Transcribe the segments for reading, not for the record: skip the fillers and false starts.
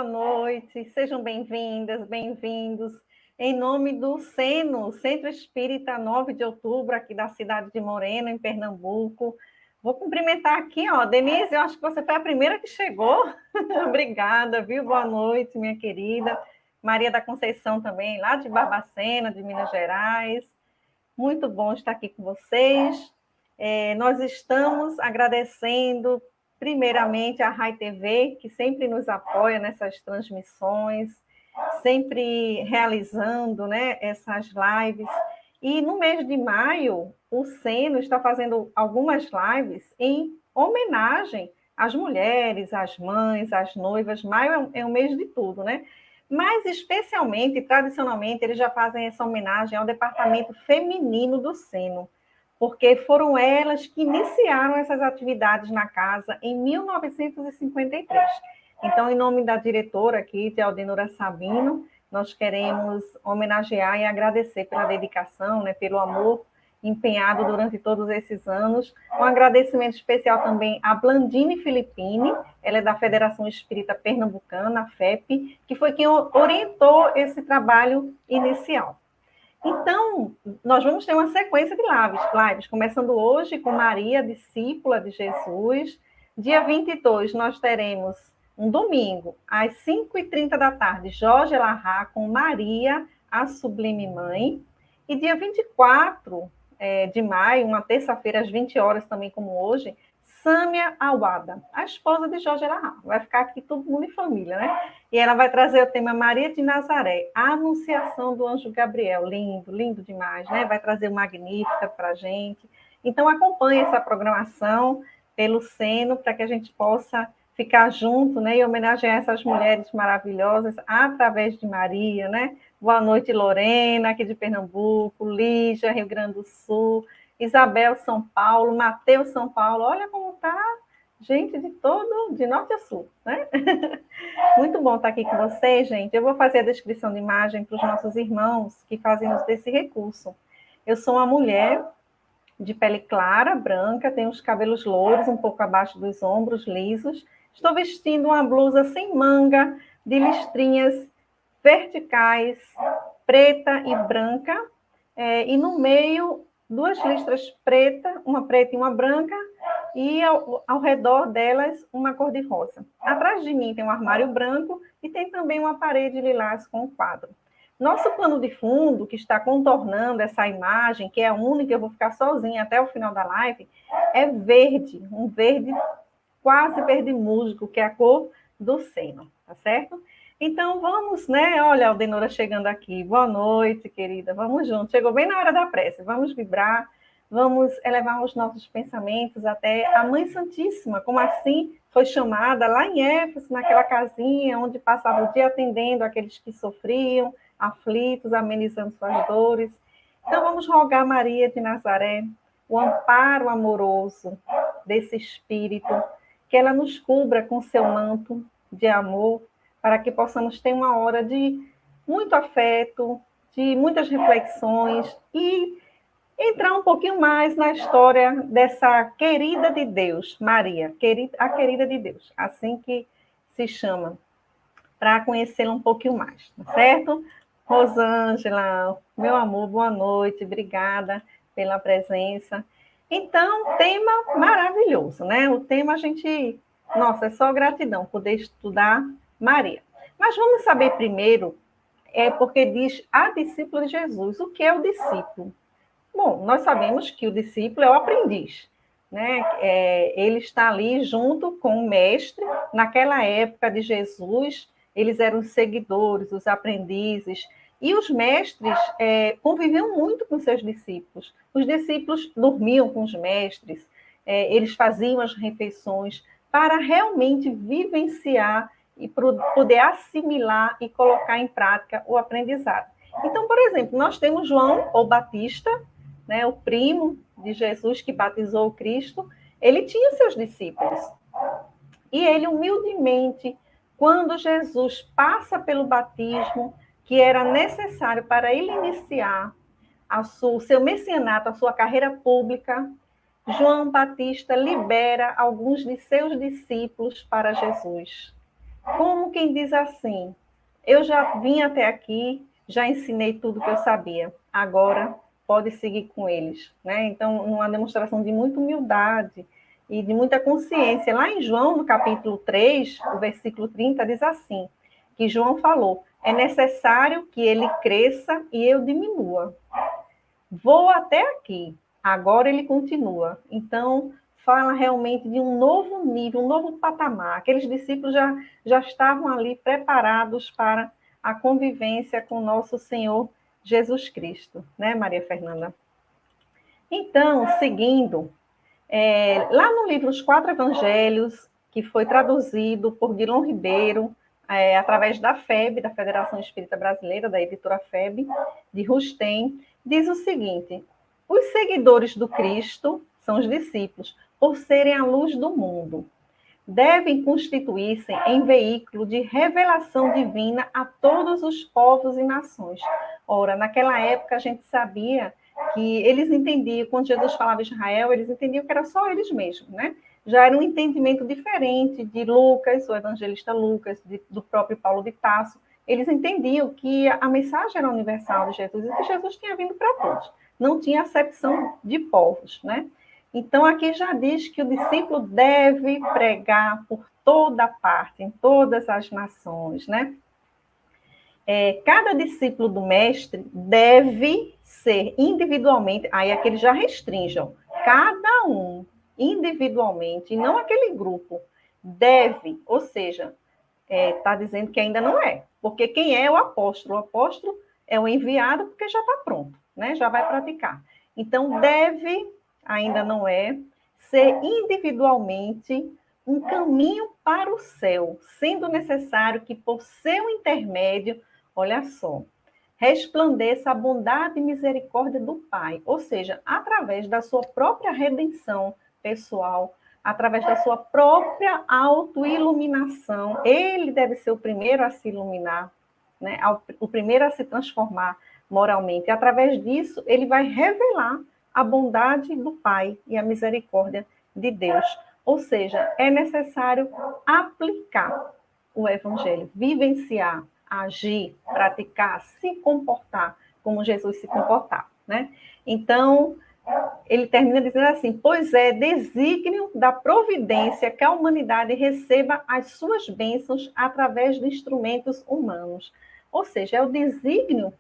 boa noite, sejam bem-vindas, bem-vindos. Em nome do Seno, Centro Espírita 9 de Outubro, aqui da cidade de Moreno, em Pernambuco. Vou cumprimentar aqui, ó, Denise, eu acho que você foi a primeira que chegou. Obrigada, viu? Boa noite, minha querida. Maria da Conceição também, lá de Barbacena, de Minas Gerais. Muito bom estar aqui com vocês. Nós estamos agradecendo, primeiramente, a Rai TV, que sempre nos apoia nessas transmissões, sempre realizando, né, essas lives. E no mês de maio, o Seno está fazendo algumas lives em homenagem às mulheres, às mães, às noivas. Maio é um mês de tudo, né? Mas, especialmente, tradicionalmente, eles já fazem essa homenagem ao departamento feminino do Seno, porque foram elas que iniciaram essas atividades na casa em 1953. Então, em nome da diretora aqui, de Aldenora Sabino, nós queremos homenagear e agradecer pela dedicação, né, pelo amor empenhado durante todos esses anos. Um agradecimento especial também a Blandine Filippini, ela é da Federação Espírita Pernambucana, a FEP, que foi quem orientou esse trabalho inicial. Então, nós vamos ter uma sequência de lives, começando hoje com Maria, discípula de Jesus. Dia 22, nós teremos um domingo, às 5h30 da tarde, Jorge Larra com Maria, a Sublime Mãe. E dia 24 de maio, uma terça-feira, às 20 horas, também como hoje, Sâmia Awada, a esposa de Jorge Larra. Vai ficar aqui todo mundo em família, né? E ela vai trazer o tema Maria de Nazaré, a Anunciação do Anjo Gabriel. Lindo, lindo demais, né? Vai trazer o Magnífica para a gente. Então, acompanhe essa programação pelo Seno, para que a gente possa ficar junto, né? E homenagear essas mulheres maravilhosas através de Maria, né? Boa noite, Lorena, aqui de Pernambuco, Lígia, Rio Grande do Sul, Isabel, São Paulo, Mateus, São Paulo. Olha como tá gente de norte a sul, né? Muito bom estar aqui com vocês, gente. Eu vou fazer a descrição de imagem para os nossos irmãos que fazem uso desse recurso. Eu sou uma mulher de pele clara, branca, tenho os cabelos louros, um pouco abaixo dos ombros, lisos. Estou vestindo uma blusa sem manga, de listrinhas verticais, preta e branca, e no meio, duas listras preta, uma preta e uma branca, e ao redor delas, uma cor de rosa. Atrás de mim tem um armário branco e tem também uma parede lilás com um quadro. Nosso pano de fundo, que está contornando essa imagem, que é a única, eu vou ficar sozinha até o final da live, é verde, um verde quase verde musgo, que é a cor do Seno, tá certo? Então, vamos, né? Olha a Aldenora chegando aqui. Boa noite, querida. Vamos juntos. Chegou bem na hora da prece. Vamos vibrar, vamos elevar os nossos pensamentos até a Mãe Santíssima, como assim foi chamada lá em Éfeso, naquela casinha onde passava o dia atendendo aqueles que sofriam, aflitos, amenizando suas dores. Então, vamos rogar a Maria de Nazaré, o amparo amoroso desse Espírito, que ela nos cubra com seu manto de amor, para que possamos ter uma hora de muito afeto, de muitas reflexões e entrar um pouquinho mais na história dessa querida de Deus, Maria, a querida de Deus, assim que se chama, para conhecê-la um pouquinho mais, tá certo? Rosângela, meu amor, boa noite, obrigada pela presença. Então, tema maravilhoso, né? O tema nossa, é só gratidão poder estudar Maria. Mas vamos saber primeiro, porque diz a discípula de Jesus. O que é o discípulo? Bom, nós sabemos que o discípulo é o aprendiz, né? Ele está ali junto com o mestre. Naquela época de Jesus, eles eram os seguidores, os aprendizes, e os mestres conviviam muito com seus discípulos. Os discípulos dormiam com os mestres, eles faziam as refeições para realmente vivenciar e poder assimilar e colocar em prática o aprendizado. Então, por exemplo, nós temos João, ou Batista, né, o primo de Jesus que batizou o Cristo, ele tinha seus discípulos. E ele, humildemente, quando Jesus passa pelo batismo, que era necessário para ele iniciar o seu messianato, a sua carreira pública, João Batista libera alguns de seus discípulos para Jesus. como quem diz assim, eu já vim até aqui, já ensinei tudo que eu sabia, agora pode seguir com eles, né? Então, uma demonstração de muita humildade e de muita consciência. Lá em João, no capítulo 3, o versículo 30, diz assim, que João falou, é necessário que ele cresça e eu diminua. Vou até aqui, agora ele continua. Então, fala realmente de um novo nível, um novo patamar. Aqueles discípulos já estavam ali preparados para a convivência com nosso Senhor Jesus Cristo, né, Maria Fernanda? Então, seguindo, lá no livro Os Quatro Evangelhos, que foi traduzido por Guilom Ribeiro, através da FEB, da Federação Espírita Brasileira, da editora FEB, de Rustem, diz o seguinte: os seguidores do Cristo são os discípulos, por serem a luz do mundo, devem constituir-se em veículo de revelação divina a todos os povos e nações. Ora, naquela época a gente sabia que eles entendiam, quando Jesus falava Israel, eles entendiam que era só eles mesmos, né? Já era um entendimento diferente de Lucas, o evangelista Lucas, do próprio Paulo de Tarso. Eles entendiam que a mensagem era universal de Jesus e que Jesus tinha vindo para todos. Não tinha acepção de povos, né? Então, aqui já diz que o discípulo deve pregar por toda parte, em todas as nações, né? Cada discípulo do mestre deve ser individualmente, aí aqui eles já restringam, cada um individualmente, e não aquele grupo, deve, ou seja, está dizendo que ainda não é, porque quem é o apóstolo? O apóstolo é o enviado porque já está pronto, né? Já vai praticar. Então, deve, ainda não é, ser individualmente um caminho para o céu, sendo necessário que, por seu intermédio, olha só, resplandeça a bondade e misericórdia do Pai, ou seja, através da sua própria redenção pessoal, através da sua própria autoiluminação. Ele deve ser o primeiro a se iluminar, né? O primeiro a se transformar moralmente. E, através disso, ele vai revelar a bondade do Pai e a misericórdia de Deus. Ou seja, é necessário aplicar o Evangelho, vivenciar, agir, praticar, se comportar como Jesus se comportava, né? Então, ele termina dizendo assim, pois é desígnio da providência que a humanidade receba as suas bênçãos através de instrumentos humanos. Ou seja, é o desígnio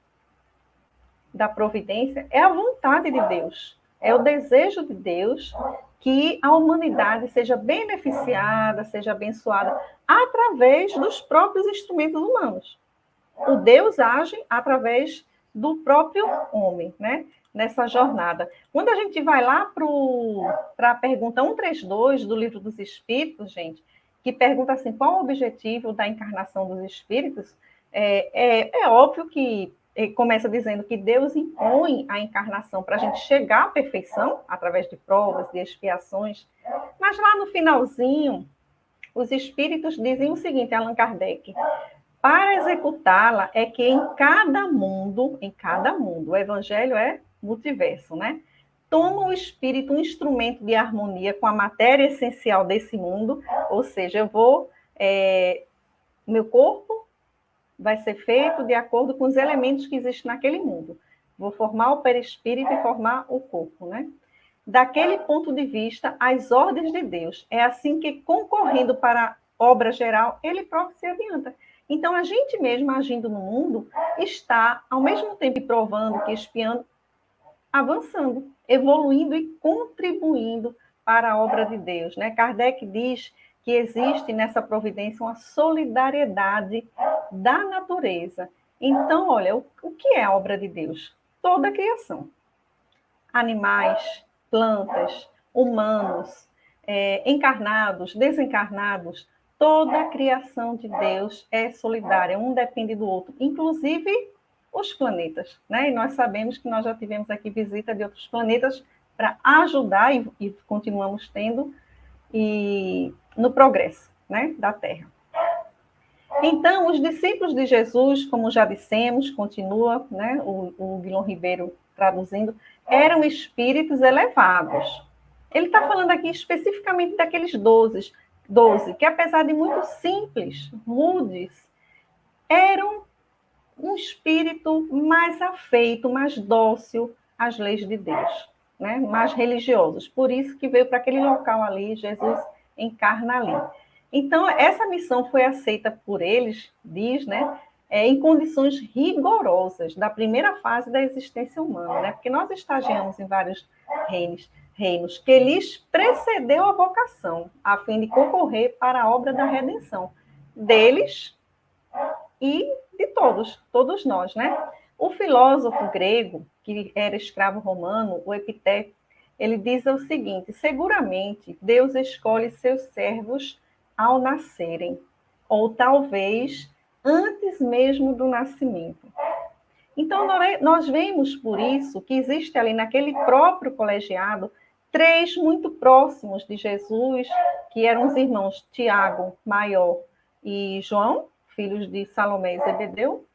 da providência, é a vontade de Deus, é o desejo de Deus que a humanidade seja beneficiada, seja abençoada através dos próprios instrumentos humanos. O Deus age através do próprio homem, né? Nessa jornada. Quando a gente vai lá para a pergunta 132 do Livro dos Espíritos, gente, que pergunta assim, qual o objetivo da encarnação dos espíritos, é óbvio que começa dizendo que Deus impõe a encarnação para a gente chegar à perfeição, através de provas, de expiações, mas lá no finalzinho, os espíritos dizem o seguinte, Allan Kardec, para executá-la é que em cada mundo, o evangelho é multiverso, né? Toma o espírito um instrumento de harmonia com a matéria essencial desse mundo, ou seja, meu corpo vai ser feito de acordo com os elementos que existem naquele mundo. Vou formar o perispírito e formar o corpo, né? Daquele ponto de vista, as ordens de Deus. É assim que, concorrendo para a obra geral, ele próprio se adianta. Então, a gente mesmo agindo no mundo está, ao mesmo tempo, provando que espiando, avançando, evoluindo e contribuindo para a obra de Deus, né? Kardec diz que existe nessa providência uma solidariedade da natureza. Então, olha, o que é a obra de Deus? Toda a criação. Animais, plantas, humanos, encarnados, desencarnados, toda a criação de Deus é solidária, um depende do outro, inclusive os planetas, né? E nós sabemos que nós já tivemos aqui visita de outros planetas para ajudar, e continuamos tendo, no progresso, né, da Terra. Então, os discípulos de Jesus, como já dissemos, continua, né, o Guilom Ribeiro traduzindo, eram espíritos elevados. Ele está falando aqui especificamente daqueles 12, 12, que apesar de muito simples, rudes, eram um espírito mais afeito, mais dócil às leis de Deus, né? Mais religiosos. Por isso que veio para aquele local ali, Jesus encarna ali. Então, essa missão foi aceita por eles, diz, né? Em condições rigorosas, da primeira fase da existência humana, né? Porque nós estagiamos em vários reinos que lhes precedeu a vocação, a fim de concorrer para a obra da redenção deles e de todos nós, né? O filósofo grego, que era escravo romano, o Epitécio, ele diz o seguinte: seguramente Deus escolhe seus servos ao nascerem, ou talvez antes mesmo do nascimento. Então, nós vemos por isso que existe ali naquele próprio colegiado três muito próximos de Jesus, que eram os irmãos Tiago, maior, e João, filhos de Salomé e Zebedeu,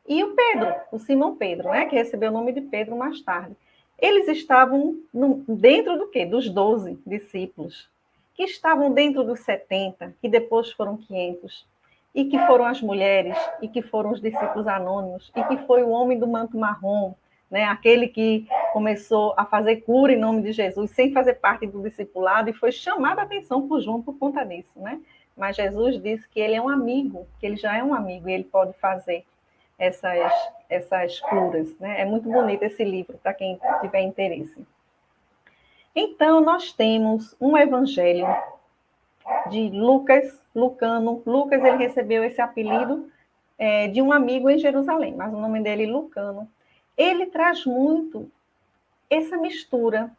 e o Pedro, o Simão Pedro, né, que recebeu o nome de Pedro mais tarde. Eles estavam dentro do quê? Dos 12 discípulos, que estavam dentro dos 70, que depois foram 500, e que foram as mulheres, e que foram os discípulos anônimos, e que foi o homem do manto marrom, né, aquele que começou a fazer cura em nome de Jesus, sem fazer parte do discipulado, e foi chamado a atenção por João por conta disso, né? Mas Jesus disse que ele é um amigo, que ele já é um amigo, e ele pode fazer essas curas, né? É muito bonito esse livro, para quem tiver interesse. Então, nós temos um evangelho de Lucas, Lucano. Lucas, ele recebeu esse apelido de um amigo em Jerusalém, mas o nome dele é Lucano. Ele traz muito essa mistura.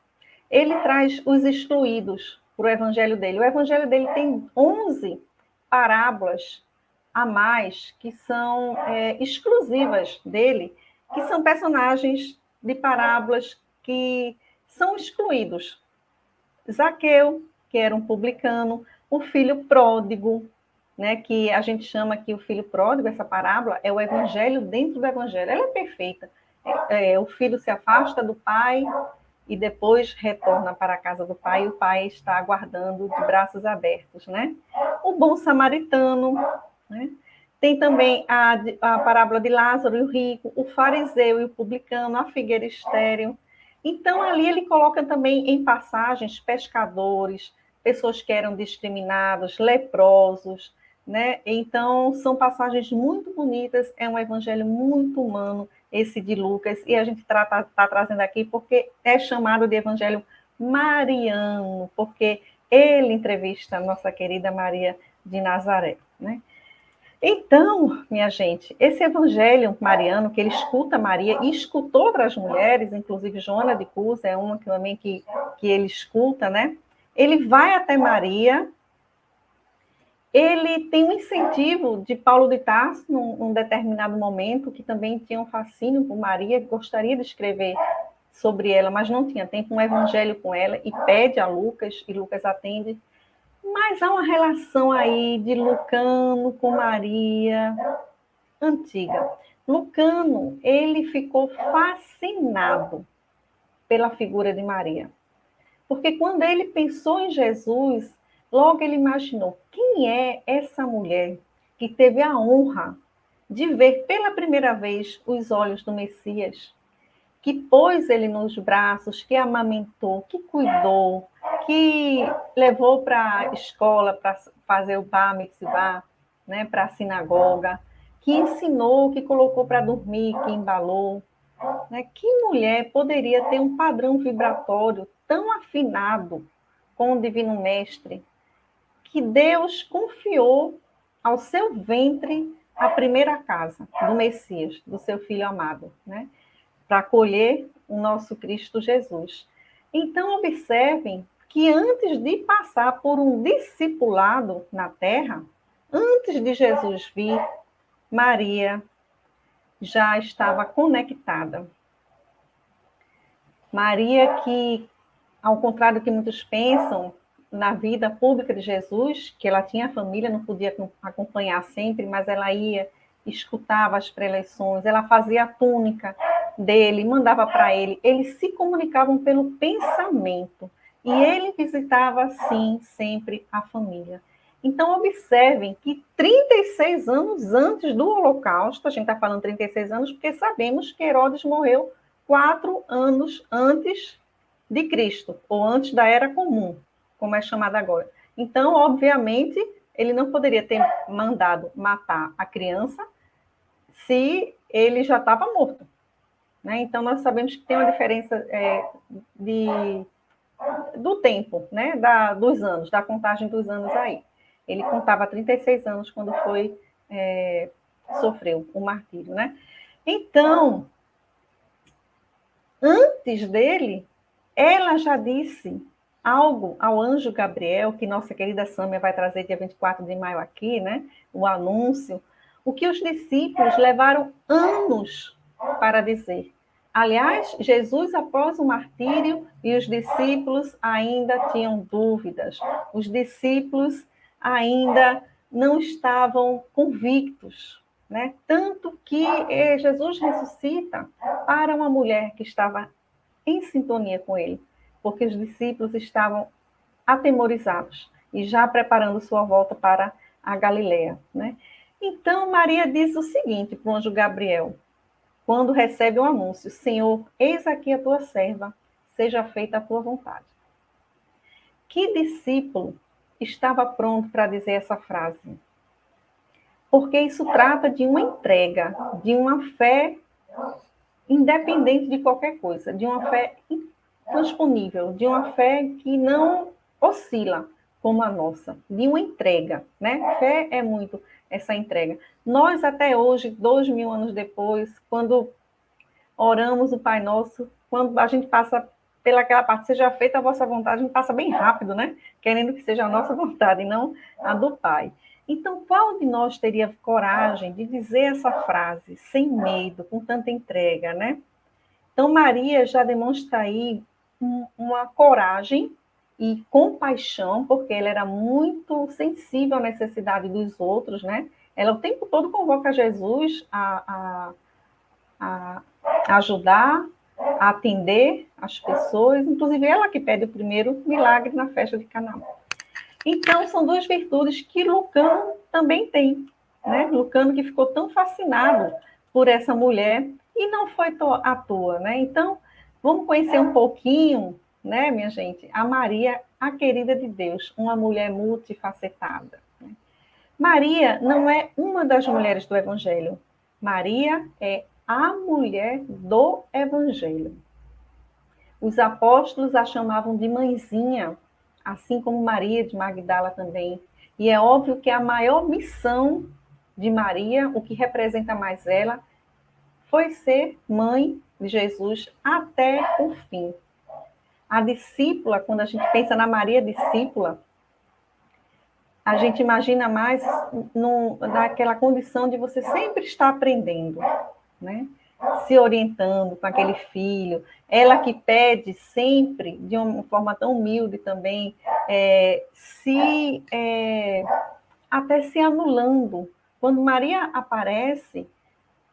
Ele traz os excluídos para o evangelho dele. O evangelho dele tem 11 parábolas a mais que são exclusivas dele, que são personagens de parábolas que são excluídos. Zaqueu, que era um publicano, o filho pródigo, né, que a gente chama aqui o filho pródigo, essa parábola, é o evangelho dentro do evangelho. Ela é perfeita. O filho se afasta do pai e depois retorna para a casa do pai, e o pai está aguardando de braços abertos, né? O bom samaritano, né? Tem também a parábola de Lázaro e o rico, o fariseu e o publicano, a figueira estéril. Então, ali ele coloca também em passagens pescadores, pessoas que eram discriminados, leprosos, né? Então, são passagens muito bonitas, é um evangelho muito humano, esse de Lucas, e a gente está trazendo aqui porque é chamado de evangelho mariano, porque ele entrevista a nossa querida Maria de Nazaré, né? Então, minha gente, esse evangelho mariano, que ele escuta Maria e escutou outras mulheres, inclusive Joana de Cusa é uma também que ele escuta, né? Ele vai até Maria, ele tem um incentivo de Paulo de Tarso, num determinado momento, que também tinha um fascínio por Maria, gostaria de escrever sobre ela, mas não tinha tempo, um evangelho com ela, e pede a Lucas, e Lucas atende. Mas há uma relação aí de Lucano com Maria antiga. Lucano, ele ficou fascinado pela figura de Maria. Porque quando ele pensou em Jesus, logo ele imaginou quem é essa mulher que teve a honra de ver pela primeira vez os olhos do Messias, que pôs ele nos braços, que amamentou, que cuidou, que levou para a escola para fazer o bar mitzvah, né, para a sinagoga, que ensinou, que colocou para dormir, que embalou. Né? Que mulher poderia ter um padrão vibratório tão afinado com o Divino Mestre, que Deus confiou ao seu ventre a primeira casa do Messias, do seu Filho amado, né? Para acolher o nosso Cristo Jesus. Então, observem que antes de passar por um discipulado na terra, antes de Jesus vir, Maria já estava conectada. Maria que, ao contrário do que muitos pensam, na vida pública de Jesus, que ela tinha família, não podia acompanhar sempre, mas ela ia, escutava as preleções, ela fazia a túnica dele, mandava para ele, eles se comunicavam pelo pensamento, e ele visitava, sim, sempre a família. Então, observem que 36 anos antes do Holocausto, a gente está falando 36 anos porque sabemos que Herodes morreu 4 anos antes de Cristo, ou antes da Era Comum, como é chamada agora. Então, obviamente, ele não poderia ter mandado matar a criança se ele já estava morto. Né? Então, nós sabemos que tem uma diferença do tempo, né? Dos anos, da contagem dos anos aí. Ele contava 36 anos quando sofreu o martírio, né? Então, antes dele, ela já disse algo ao anjo Gabriel, que nossa querida Sâmia vai trazer dia 24 de maio aqui, né? O anúncio, o que os discípulos levaram anos para dizer. Aliás, Jesus, após o martírio, e os discípulos ainda tinham dúvidas. Os discípulos ainda não estavam convictos, né? Tanto que Jesus ressuscita para uma mulher que estava em sintonia com ele, porque os discípulos estavam atemorizados e já preparando sua volta para a Galileia, né? Então, Maria diz o seguinte para o anjo Gabriel, quando recebe o anúncio: Senhor, eis aqui a tua serva, seja feita a tua vontade. Que discípulo estava pronto para dizer essa frase? Porque isso trata de uma entrega, de uma fé independente de qualquer coisa, de uma fé intransponível, de uma fé que não oscila como a nossa, de uma entrega, né? Fé é muito essa entrega. Nós até hoje, 2000 anos depois, quando oramos o Pai Nosso, quando a gente passa pelaquela parte, seja feita a vossa vontade, a gente passa bem rápido, né? Querendo que seja a nossa vontade e não a do Pai. Então, qual de nós teria coragem de dizer essa frase sem medo, com tanta entrega, né? Então, Maria já demonstra aí uma coragem e compaixão, porque ela era muito sensível à necessidade dos outros, né? Ela o tempo todo convoca Jesus a ajudar, a atender as pessoas, inclusive ela que pede o primeiro milagre na festa de Canaã. Então, são duas virtudes que Lucano também tem, né? Lucano que ficou tão fascinado por essa mulher e não foi à toa, né? Então, vamos conhecer um pouquinho, né, minha gente, a Maria, a querida de Deus, uma mulher multifacetada. Né? Maria não é uma das mulheres do Evangelho. Maria é a mulher do Evangelho. Os apóstolos a chamavam de mãezinha, assim como Maria de Magdala também. E é óbvio que a maior missão de Maria, o que representa mais ela, foi ser mãe de Jesus até o fim. A discípula, quando a gente pensa na Maria discípula, a gente imagina mais naquela condição de você sempre estar aprendendo, né? Se orientando com aquele filho, ela que pede sempre, de uma forma tão humilde também, até se anulando. Quando Maria aparece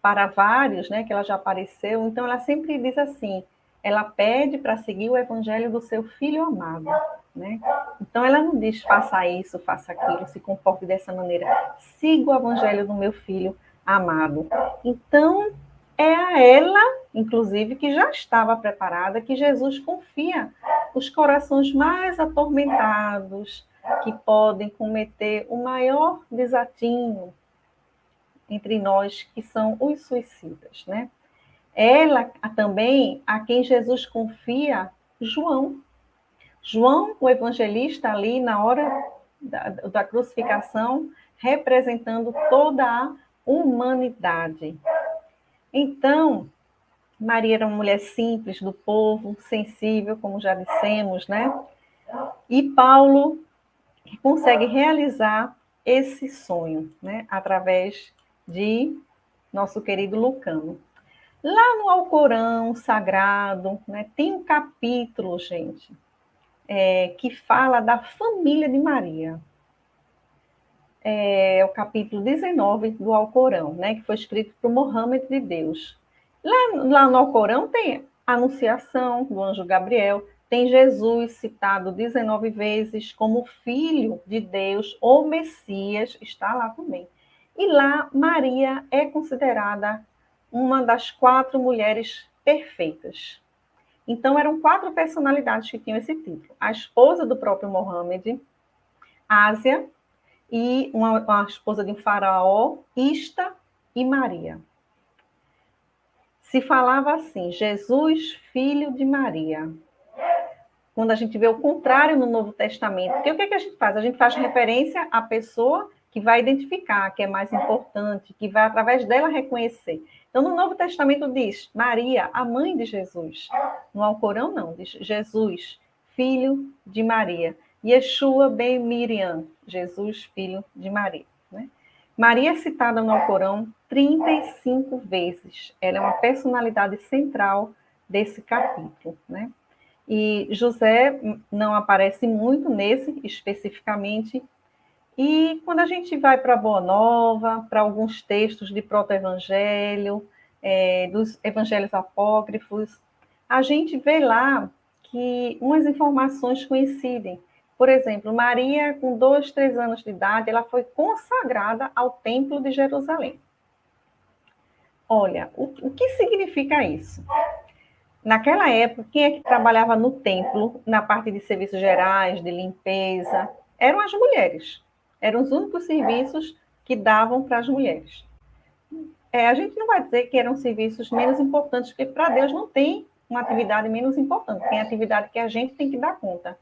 para vários, né, que ela já apareceu, então ela sempre diz assim, ela pede para seguir o evangelho do seu filho amado, né? Então ela não diz faça isso, faça aquilo, se comporte dessa maneira, siga o evangelho do meu filho amado. Então é a ela, inclusive, que já estava preparada, que Jesus confia os corações mais atormentados, que podem cometer o maior desatino entre nós, que são os suicidas, né? Ela também, a quem Jesus confia, João. João, o evangelista, ali na hora da crucificação, representando toda a humanidade. Então, Maria era uma mulher simples do povo, sensível, como já dissemos, né? E Paulo consegue realizar esse sonho, né? Através de nosso querido Lucano. Lá no Alcorão Sagrado, né, tem um capítulo, gente, que fala da família de Maria. É o capítulo 19 do Alcorão, né, que foi escrito por Mohammed de Deus. Lá no Alcorão tem a anunciação do anjo Gabriel, tem Jesus citado 19 vezes como Filho de Deus, ou Messias, está lá também. E lá, Maria é considerada uma das 4 mulheres perfeitas. Então, eram 4 personalidades que tinham esse título. A esposa do próprio Mohammed, Ásia, e uma esposa de um faraó, Ista e Maria. Se falava assim, Jesus, filho de Maria. Quando a gente vê o contrário no Novo Testamento, porque o que a gente faz? A gente faz referência à pessoa que vai identificar, que é mais importante, que vai, através dela, reconhecer. Então, no Novo Testamento diz Maria, a mãe de Jesus. No Alcorão, não, diz Jesus, filho de Maria. Yeshua ben Miriam, Jesus, filho de Maria. Né? Maria é citada no Alcorão 35 vezes. Ela é uma personalidade central desse capítulo, né? E José não aparece muito nesse especificamente. E quando a gente vai para Boa Nova, para alguns textos de proto-evangelho, dos evangelhos apócrifos, a gente vê lá que umas informações coincidem. Por exemplo, Maria, com 2, 3 anos de idade, ela foi consagrada ao Templo de Jerusalém. Olha, o que significa isso? Naquela época, quem é que trabalhava no templo, na parte de serviços gerais, de limpeza? Eram as mulheres. Eram os únicos serviços que davam para as mulheres. A gente não vai dizer que eram serviços menos importantes, porque para Deus não tem uma atividade menos importante, tem atividade que a gente tem que dar conta.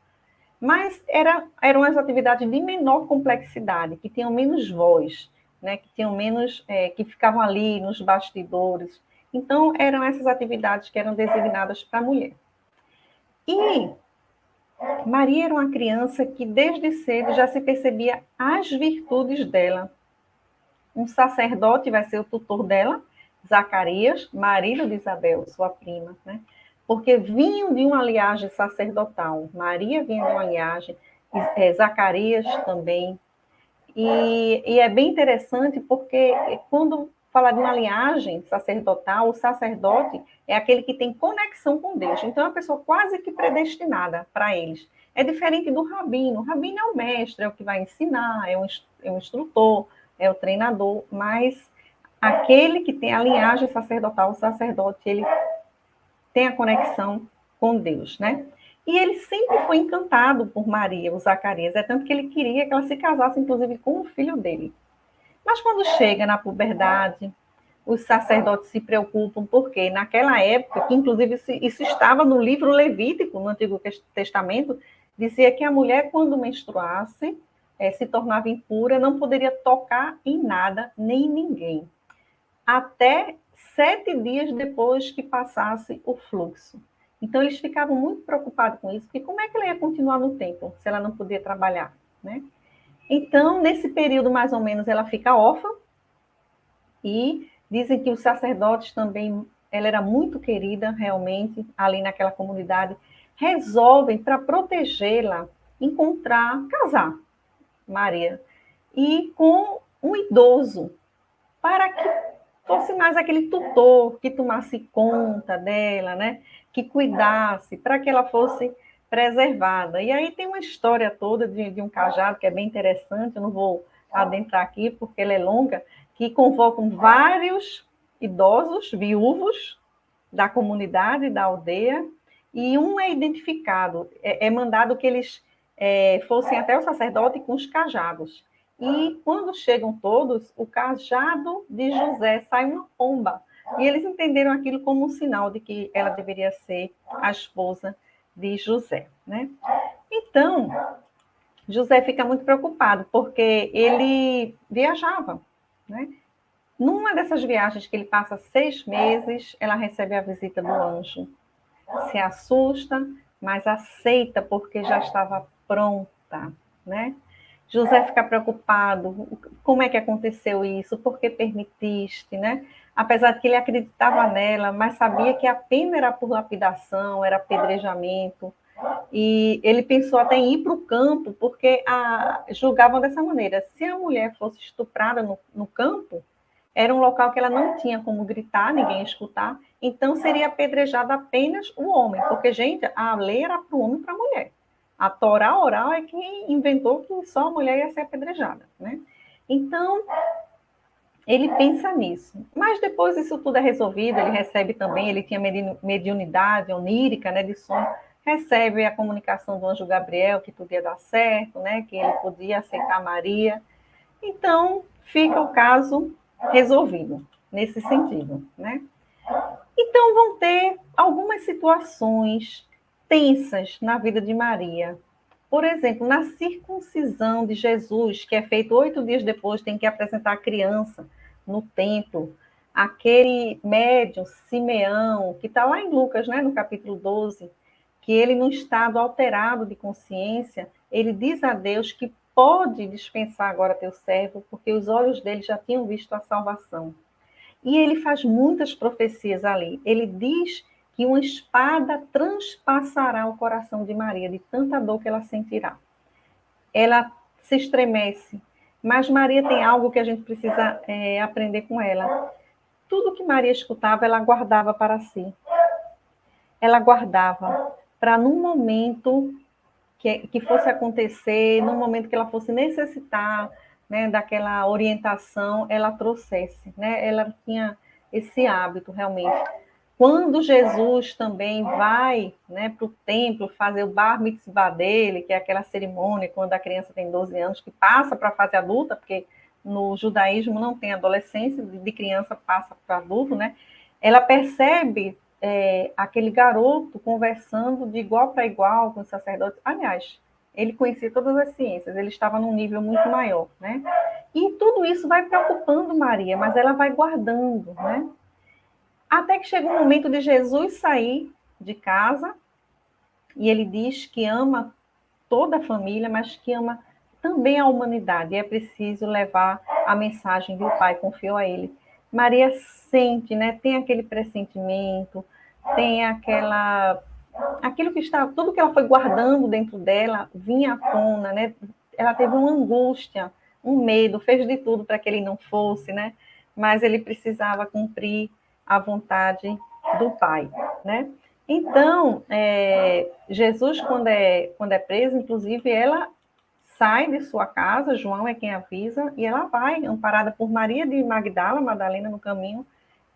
Mas eram as atividades de menor complexidade, que tinham menos voz, né, que tinham menos, que ficavam ali nos bastidores. Então, eram essas atividades que eram designadas para a mulher. E Maria era uma criança que, desde cedo, já se percebia as virtudes dela. Um sacerdote vai ser o tutor dela, Zacarias, marido de Isabel, sua prima, né? Porque vinham de uma linhagem sacerdotal. Maria vinha de uma linhagem, Zacarias também. E é bem interessante porque quando fala de uma linhagem sacerdotal, o sacerdote é aquele que tem conexão com Deus. Então, é uma pessoa quase que predestinada para eles. É diferente do rabino. O rabino é o mestre, é o que vai ensinar, é um instrutor, é o treinador, mas aquele que tem a linhagem sacerdotal, o sacerdote, ele tem a conexão com Deus, né? E ele sempre foi encantado por Maria, o Zacarias, é tanto que ele queria que ela se casasse, inclusive, com o filho dele. Mas quando chega na puberdade, os sacerdotes se preocupam, porque naquela época, que inclusive isso estava no livro Levítico, no Antigo Testamento, dizia que a mulher, quando menstruasse, se tornava impura, não poderia tocar em nada, nem em ninguém, até 7 dias depois que passasse o fluxo. Então, eles ficavam muito preocupados com isso, porque como é que ela ia continuar no templo, se ela não podia trabalhar, né? Então, nesse período, mais ou menos, ela fica órfã, e dizem que os sacerdotes também, ela era muito querida, realmente, ali naquela comunidade, resolvem, para protegê-la, casar Maria, e com um idoso, para que fosse mais aquele tutor que tomasse conta dela, né? Que cuidasse, para que ela fosse preservada. E aí tem uma história toda de um cajado que é bem interessante, eu não vou adentrar aqui porque ela é longa, que convocam vários idosos, viúvos da comunidade, da aldeia, e um é identificado, é mandado que eles fossem até o sacerdote com os cajados. E quando chegam todos, o cajado de José sai uma pomba. E eles entenderam aquilo como um sinal de que ela deveria ser a esposa de José, né? Então, José fica muito preocupado, porque ele viajava, né? Numa dessas viagens que ele passa 6 meses, ela recebe a visita do anjo. Se assusta, mas aceita porque já estava pronta, né? José fica preocupado, como é que aconteceu isso, por que permitiste, né? Apesar de que ele acreditava nela, mas sabia que a pena era por lapidação, era apedrejamento, e ele pensou até em ir para o campo, porque julgavam dessa maneira, se a mulher fosse estuprada no campo, era um local que ela não tinha como gritar, ninguém escutar, então seria apedrejado apenas o homem, porque, gente, a lei era para o homem e para a mulher. A Torá oral é que inventou que só a mulher ia ser apedrejada, né? Então, ele pensa nisso. Mas depois isso tudo é resolvido, ele recebe também, ele tinha mediunidade onírica, né, de som, recebe a comunicação do anjo Gabriel, que tudo ia dar certo, né, que ele podia aceitar Maria. Então, fica o caso resolvido, nesse sentido, né? Então, vão ter algumas situações tensas na vida de Maria. Por exemplo, na circuncisão de Jesus, que é feito 8 dias depois, tem que apresentar a criança no templo. Aquele médium, Simeão, que está lá em Lucas, né, no capítulo 12, que ele, num estado alterado de consciência, ele diz a Deus que pode dispensar agora teu servo, porque os olhos dele já tinham visto a salvação. E ele faz muitas profecias ali. Ele diz que uma espada transpassará o coração de Maria, de tanta dor que ela sentirá. Ela se estremece, mas Maria tem algo que a gente precisa aprender com ela. Tudo que Maria escutava, ela guardava para si. Ela guardava para, num momento que fosse acontecer, num momento que ela fosse necessitar, né, daquela orientação, ela trouxesse, né? Ela tinha esse hábito realmente. Quando Jesus também vai, né, para o templo fazer o bar mitzvah dele, que é aquela cerimônia quando a criança tem 12 anos, que passa para a fase adulta, porque no judaísmo não tem adolescência, de criança passa para adulto, né? Ela percebe aquele garoto conversando de igual para igual com os sacerdotes. Aliás, ele conhecia todas as ciências, ele estava num nível muito maior, né? E tudo isso vai preocupando Maria, mas ela vai guardando, né? Até que chega o momento de Jesus sair de casa, e ele diz que ama toda a família, mas que ama também a humanidade, e é preciso levar a mensagem que o Pai confiou a ele. Maria sente, né? Tem aquele pressentimento, tem aquilo que está, tudo que ela foi guardando dentro dela vinha à tona, né? Ela teve uma angústia, um medo, fez de tudo para que ele não fosse, né? Mas ele precisava cumprir a vontade do Pai, né? Então, Jesus, quando é preso, inclusive, ela sai de sua casa, João é quem avisa, e ela vai, amparada por Maria de Magdala, Madalena no caminho,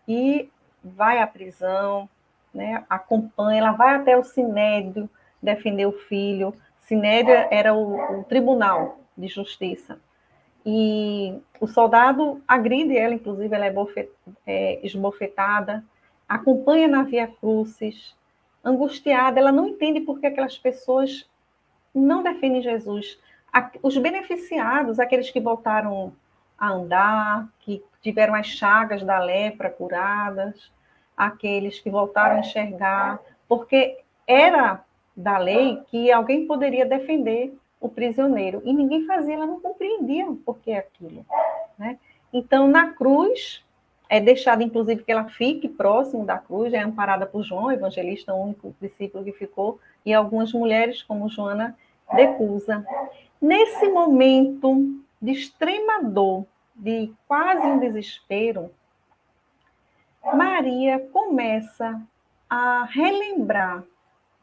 e vai à prisão, né, acompanha, ela vai até o Sinédrio defender o filho. Sinédrio era o tribunal de justiça. E o soldado agride ela, inclusive ela é esbofetada, acompanha na Via Crucis, angustiada, ela não entende por que aquelas pessoas não defendem Jesus. Os beneficiados, aqueles que voltaram a andar, que tiveram as chagas da lepra curadas, aqueles que voltaram a enxergar, porque era da lei que alguém poderia defender o prisioneiro, e ninguém fazia, ela não compreendia por que aquilo, né? Então, na cruz, é deixado, inclusive, que ela fique próximo da cruz, é amparada por João, evangelista, o único discípulo que ficou, e algumas mulheres, como Joana de Cusa. Nesse momento de extrema dor, de quase um desespero, Maria começa a relembrar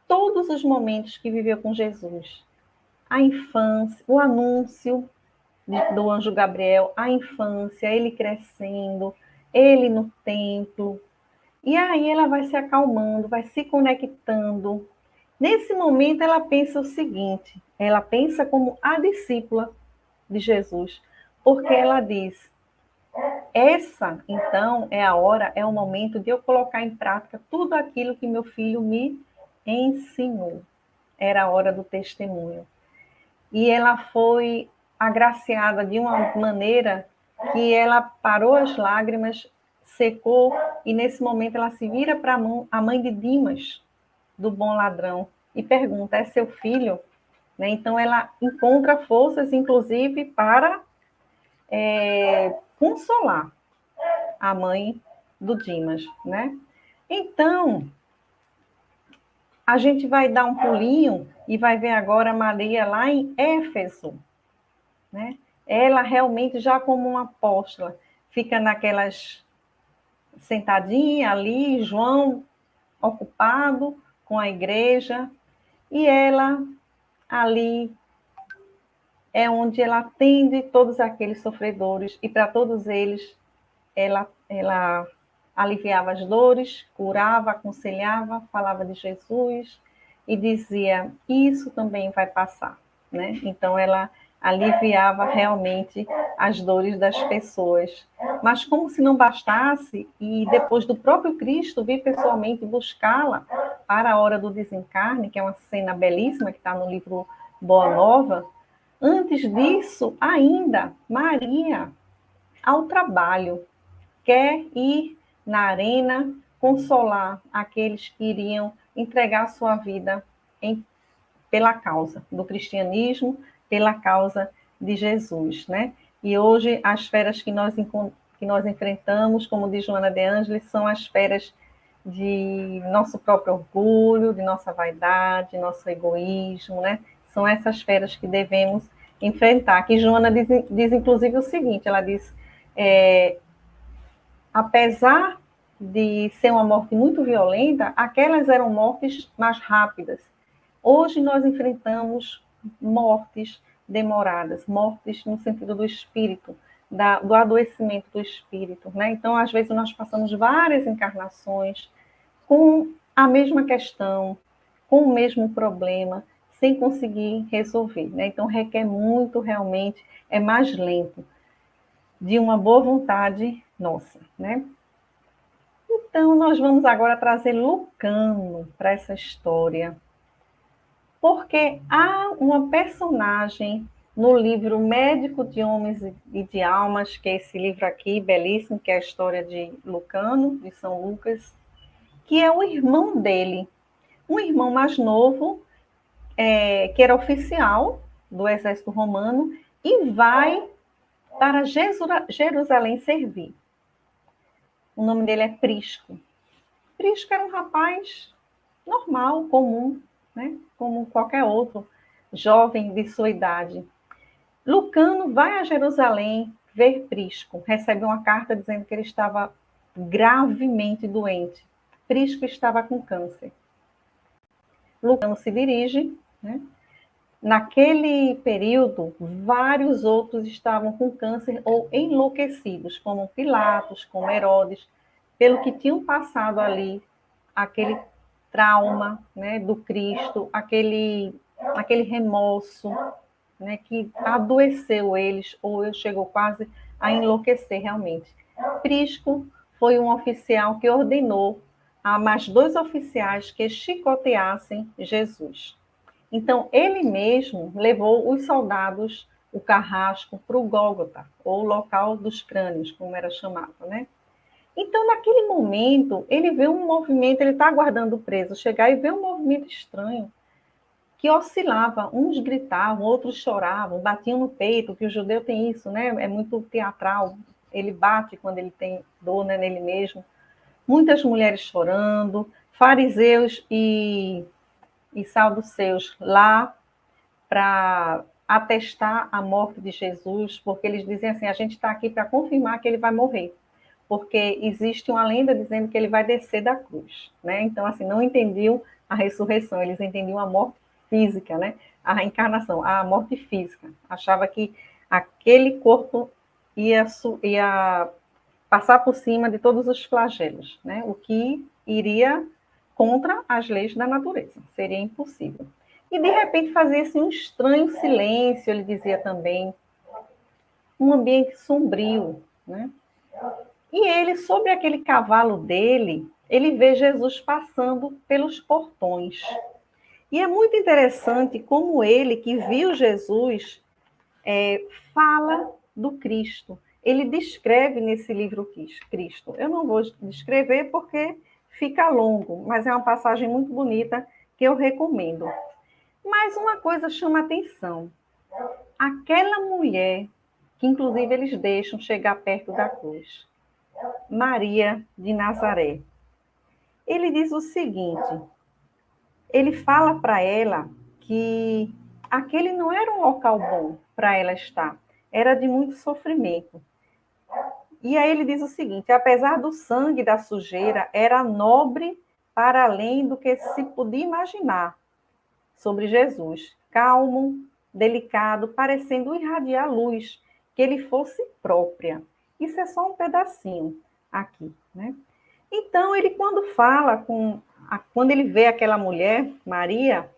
todos os momentos que viveu com Jesus. A infância, o anúncio do anjo Gabriel, a infância, ele crescendo, ele no templo. E aí ela vai se acalmando, vai se conectando. Nesse momento ela pensa o seguinte, ela pensa como a discípula de Jesus, porque ela diz: essa, então, é a hora, é o momento de eu colocar em prática tudo aquilo que meu filho me ensinou. Era a hora do testemunho. E ela foi agraciada de uma maneira que ela parou as lágrimas, secou, e nesse momento ela se vira para a mãe de Dimas, do bom ladrão, e pergunta: é seu filho? Né? Então ela encontra forças, inclusive, para consolar a mãe do Dimas, né? Então, a gente vai dar um pulinho e vai ver agora Maria lá em Éfeso, né? Ela realmente já como uma apóstola. fica naquelas sentadinha ali, João ocupado com a igreja, e ela ali é onde ela atende todos aqueles sofredores, e para todos eles ela aliviava as dores, curava, aconselhava, falava de Jesus e dizia: isso também vai passar, né? Então ela aliviava realmente as dores das pessoas. Mas como se não bastasse, e depois do próprio Cristo vir pessoalmente buscá-la para a hora do desencarne, que é uma cena belíssima que está no livro Boa Nova, antes disso, ainda, Maria, ao trabalho, quer ir na arena consolar aqueles que iriam entregar sua vida pela causa do cristianismo, pela causa de Jesus, né? E hoje as feras que nós enfrentamos, como diz Joana de Ângeles, são as feras de nosso próprio orgulho, de nossa vaidade, nosso egoísmo, né? São essas feras que devemos enfrentar. Que Joana diz inclusive o seguinte, ela diz, apesar de ser uma morte muito violenta, aquelas eram mortes mais rápidas. Hoje nós enfrentamos mortes demoradas, mortes no sentido do espírito, do adoecimento do espírito, né? Então, às vezes, nós passamos várias encarnações com a mesma questão, com o mesmo problema, sem conseguir resolver, né? Então, requer muito, realmente, é mais lento, de uma boa vontade nossa, né? Então, nós vamos agora trazer Lucano para essa história, porque há uma personagem no livro Médico de Homens e de Almas, que é esse livro aqui, belíssimo, que é a história de Lucano, de São Lucas, que é o irmão dele, um irmão mais novo, que era oficial do exército romano, e vai para Jerusalém servir. O nome dele é Prisco. Prisco era um rapaz normal, comum, né? Como qualquer outro jovem de sua idade. Lucano vai a Jerusalém ver Prisco, recebe uma carta dizendo que ele estava gravemente doente. Prisco estava com câncer. Lucano se dirige, né? Naquele período, vários outros estavam com câncer ou enlouquecidos, como Pilatos, como Herodes, pelo que tinham passado ali, aquele trauma, né, do Cristo, aquele remorso, né, que adoeceu eles, ou chegou quase a enlouquecer realmente. Prisco foi um oficial que ordenou a mais 2 oficiais que chicoteassem Jesus. Então, ele mesmo levou os soldados, o carrasco, para o Gólgota, ou local dos crânios, como era chamado, né? Então, naquele momento, ele vê um movimento, ele está aguardando o preso chegar e vê um movimento estranho, que oscilava, uns gritavam, outros choravam, batiam no peito, que o judeu tem isso, né? É muito teatral, ele bate quando ele tem dor, né, nele mesmo. Muitas mulheres chorando, fariseus e saduceus lá para atestar a morte de Jesus, porque eles dizem assim, a gente está aqui para confirmar que ele vai morrer, porque existe uma lenda dizendo que ele vai descer da cruz, né? Então, assim, não entendiam a ressurreição, eles entendiam a morte física, né? A reencarnação, a morte física. Achava que aquele corpo ia passar por cima de todos os flagelos, né? O que iria contra as leis da natureza, seria impossível. E de repente fazia-se um estranho silêncio, ele dizia também, um ambiente sombrio, né? E ele, sobre aquele cavalo dele, ele vê Jesus passando pelos portões. E é muito interessante como ele, que viu Jesus, fala do Cristo. Ele descreve nesse livro Cristo. Eu não vou descrever porque fica longo, mas é uma passagem muito bonita que eu recomendo. Mas uma coisa chama atenção. Aquela mulher, que inclusive eles deixam chegar perto da cruz, Maria de Nazaré. Ele diz o seguinte, ele fala para ela que aquele não era um local bom para ela estar, era de muito sofrimento. E aí ele diz o seguinte: apesar do sangue da sujeira, era nobre para além do que se podia imaginar sobre Jesus. Calmo, delicado, parecendo irradiar luz, que ele fosse própria. Isso é só um pedacinho aqui, né? Então, ele quando fala quando ele vê aquela mulher, Maria,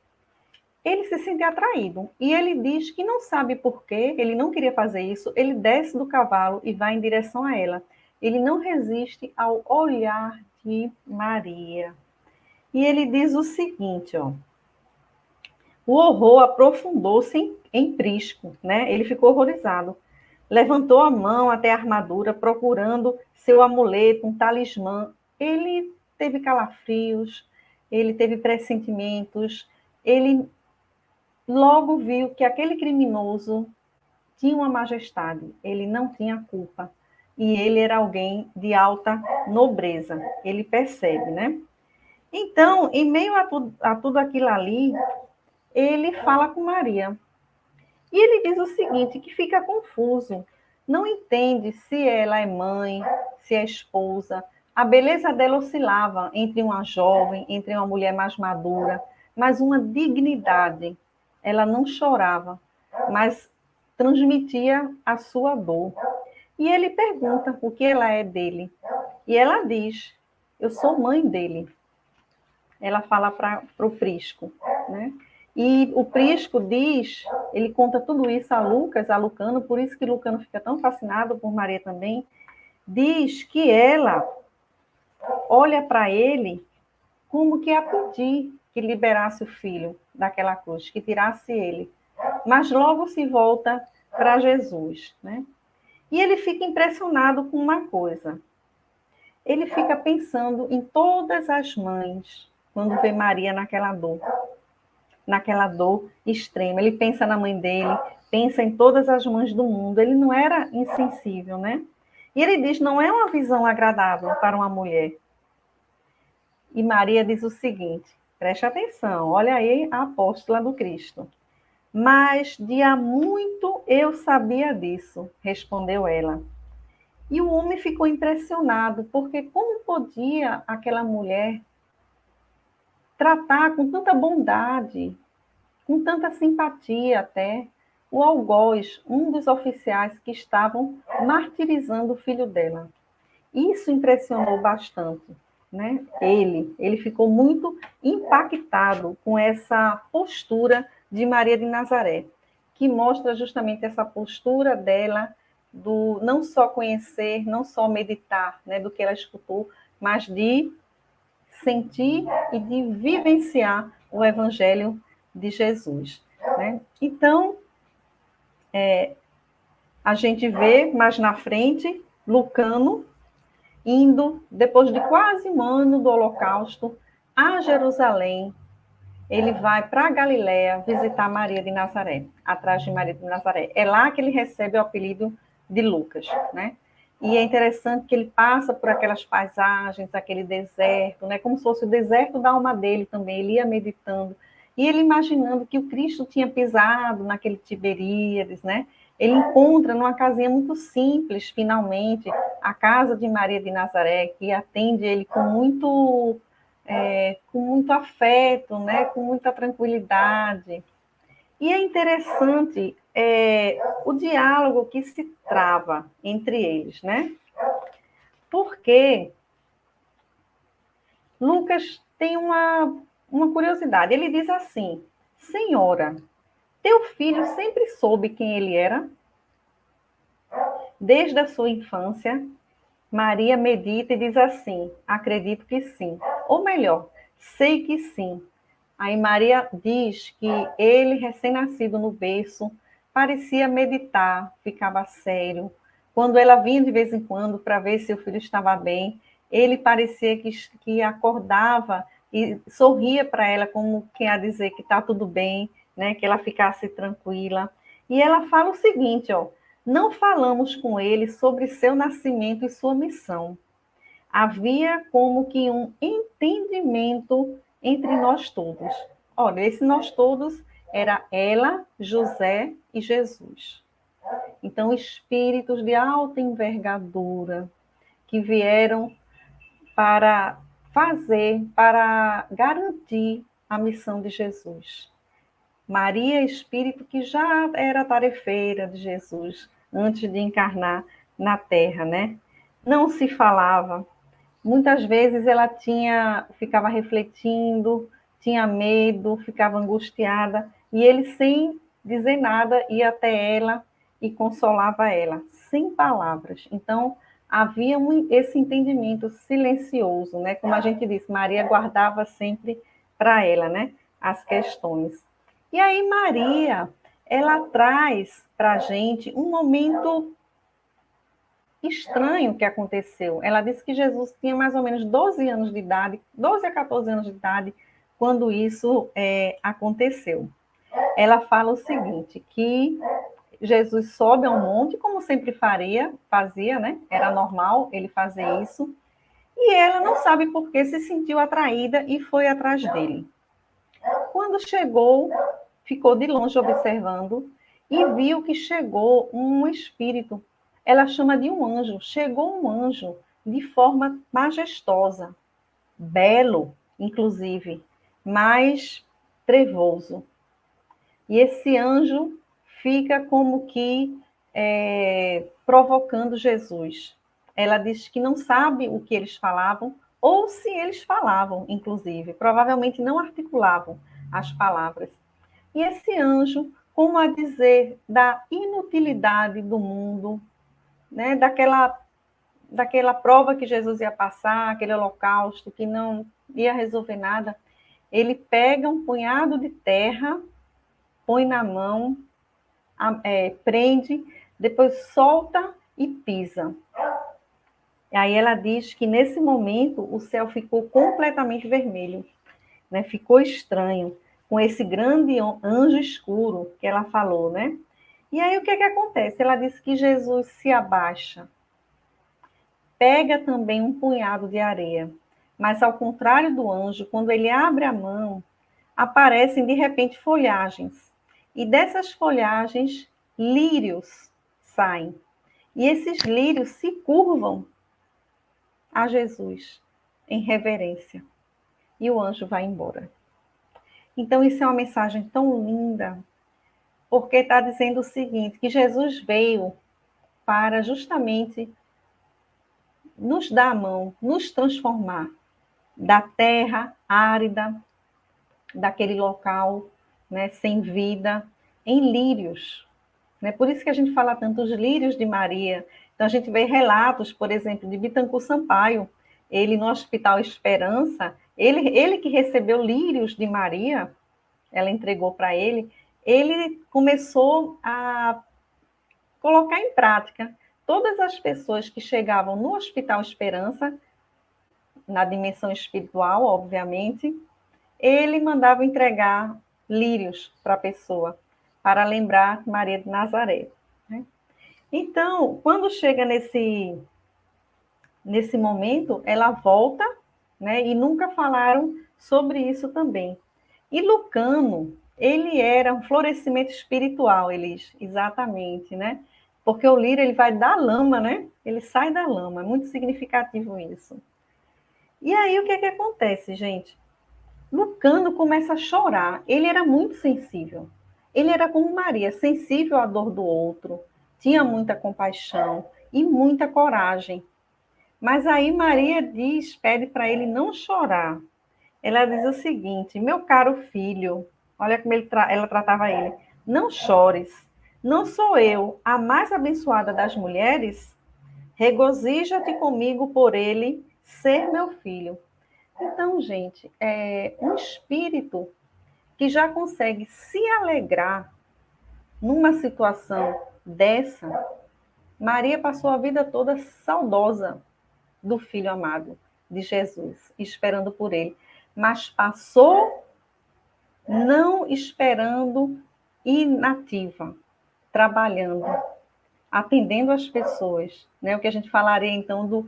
ele se sente atraído. E ele diz que não sabe por quê, ele não queria fazer isso, ele desce do cavalo e vai em direção a ela. Ele não resiste ao olhar de Maria. E ele diz o seguinte, ó. O horror aprofundou-se em Prisco, né? Ele ficou horrorizado. Levantou a mão até a armadura, procurando seu amuleto, um talismã. Ele teve calafrios, ele teve pressentimentos, ele logo viu que aquele criminoso tinha uma majestade, ele não tinha culpa. E ele era alguém de alta nobreza, ele percebe, né? Então, em meio a tudo aquilo ali, ele fala com Maria. E ele diz o seguinte, que fica confuso, não entende se ela é mãe, se é esposa. A beleza dela oscilava entre uma jovem, entre uma mulher mais madura, mas uma dignidade. Ela não chorava, mas transmitia a sua dor. E ele pergunta o que ela é dele. E ela diz, eu sou mãe dele. Ela fala para o Prisco, né? E o Prisco diz, ele conta tudo isso a Lucas, a Lucano, por isso que Lucano fica tão fascinado por Maria também, diz que ela olha para ele como que a pedir que liberasse o filho daquela cruz, que tirasse ele. Mas logo se volta para Jesus, né? E ele fica impressionado com uma coisa. Ele fica pensando em todas as mães quando vê Maria naquela dor extrema. Ele pensa na mãe dele, pensa em todas as mães do mundo. Ele não era insensível, né? E ele diz, não é uma visão agradável para uma mulher. E Maria diz o seguinte, preste atenção, olha aí a apóstola do Cristo. Mas de há muito eu sabia disso, respondeu ela. E o homem ficou impressionado, porque como podia aquela mulher tratar com tanta bondade, com tanta simpatia até, o algoz, um dos oficiais que estavam martirizando o filho dela. Isso impressionou bastante, né? Ele ficou muito impactado com essa postura de Maria de Nazaré, que mostra justamente essa postura dela do não só conhecer, não só meditar, né, do que ela escutou, mas de sentir e de vivenciar o Evangelho de Jesus, né? Então, a gente vê mais na frente Lucano indo, depois de quase um ano do Holocausto, a Jerusalém. Ele vai para a Galiléia visitar Maria de Nazaré, atrás de Maria de Nazaré. É lá que ele recebe o apelido de Lucas, né? E é interessante que ele passa por aquelas paisagens, aquele deserto, né? Como se fosse o deserto da alma dele também. Ele ia meditando e ele imaginando que o Cristo tinha pisado naquele Tiberíades, né? Ele encontra numa casinha muito simples, finalmente, a casa de Maria de Nazaré, que atende ele com muito afeto, né? Com muita tranquilidade. E é interessante o diálogo que se trava entre eles, né? Porque Lucas tem uma curiosidade. Ele diz assim: Senhora, teu filho sempre soube quem ele era? Desde a sua infância, Maria medita e diz assim: acredito que sim. Ou melhor, sei que sim. Aí Maria diz que ele, recém-nascido no berço, parecia meditar, ficava sério. Quando ela vinha de vez em quando para ver se o filho estava bem, ele parecia que acordava e sorria para ela, como quer dizer que está tudo bem, né? Que ela ficasse tranquila. E ela fala o seguinte, ó, não falamos com ele sobre seu nascimento e sua missão. Havia como que um entendimento entre nós todos. Olha, esse nós todos era ela, José e Jesus. Então, espíritos de alta envergadura que vieram para para garantir a missão de Jesus. Maria, espírito que já era tarefeira de Jesus antes de encarnar na Terra, né? Não se falava. Muitas vezes ela ficava refletindo, tinha medo, ficava angustiada, e ele, sem dizer nada, ia até ela e consolava ela, sem palavras. Então, havia esse entendimento silencioso, né? Como a gente disse, Maria guardava sempre para ela, né? As questões. E aí, Maria, ela traz para a gente um momento estranho que aconteceu. Ela disse que Jesus tinha mais ou menos 12 anos de idade, 12 a 14 anos de idade, quando isso aconteceu. Ela fala o seguinte, que Jesus sobe ao monte, como sempre fazia, né? Era normal ele fazer isso, e ela não sabe por que se sentiu atraída e foi atrás dele. Quando chegou, ficou de longe observando e viu que chegou um espírito. Ela chama de um anjo. Chegou um anjo de forma majestosa, belo, inclusive, mas trevoso. E esse anjo fica como que provocando Jesus. Ela diz que não sabe o que eles falavam, ou se eles falavam, inclusive. Provavelmente não articulavam as palavras. E esse anjo, como a dizer da inutilidade do mundo, né, daquela prova que Jesus ia passar, aquele holocausto que não ia resolver nada, ele pega um punhado de terra, põe na mão, prende, depois solta e pisa. E aí ela diz que nesse momento o céu ficou completamente vermelho, né? Ficou estranho, com esse grande anjo escuro que ela falou, né? E aí o que acontece? Ela diz que Jesus se abaixa, pega também um punhado de areia, mas ao contrário do anjo, quando ele abre a mão, aparecem de repente folhagens. E dessas folhagens, lírios saem. E esses lírios se curvam a Jesus em reverência. E o anjo vai embora. Então, isso é uma mensagem tão linda, porque está dizendo o seguinte, que Jesus veio para justamente nos dar a mão, nos transformar da terra árida, daquele local, né, sem vida, em lírios. Né? Por isso que a gente fala tanto os lírios de Maria. Então, a gente vê relatos, por exemplo, de Bittencourt Sampaio, ele no Hospital Esperança, ele que recebeu lírios de Maria, ela entregou para ele começou a colocar em prática. Todas as pessoas que chegavam no Hospital Esperança, na dimensão espiritual, obviamente, ele mandava entregar lírios para a pessoa, para lembrar Maria de Nazaré. Né? Então, quando chega nesse momento, ela volta, né, e nunca falaram sobre isso também. E Lucano, ele era um florescimento espiritual, Elis, exatamente, né? Porque o lírio, ele vai da lama, né? Ele sai da lama, é muito significativo isso. E aí, o que acontece, gente? Lucano começa a chorar. Ele era muito sensível. Ele era como Maria, sensível à dor do outro, tinha muita compaixão e muita coragem. Mas aí Maria pede para ele não chorar. Ela diz o seguinte: meu caro filho, olha como ela tratava ele, não chores. Não sou eu a mais abençoada das mulheres? Regozija-te comigo por ele ser meu filho. Então, gente, é um espírito que já consegue se alegrar numa situação dessa. Maria passou a vida toda saudosa do Filho amado de Jesus, esperando por ele, mas passou não esperando, inativa, trabalhando, atendendo as pessoas, né? O que a gente falaria então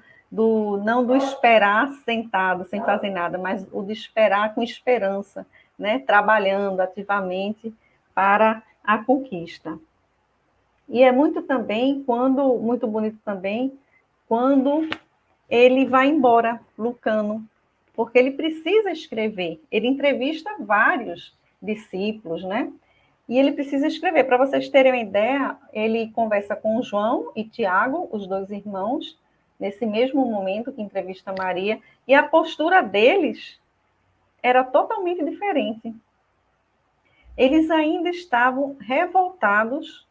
não do esperar sentado sem fazer nada, mas o de esperar com esperança, né? Trabalhando ativamente para a conquista. E é muito bonito também, quando ele vai embora, Lucano, porque ele precisa escrever. Ele entrevista vários discípulos, né? E ele precisa escrever. Para vocês terem uma ideia, ele conversa com João e Tiago, os dois irmãos, nesse mesmo momento que entrevista Maria, e a postura deles era totalmente diferente. Eles ainda estavam revoltados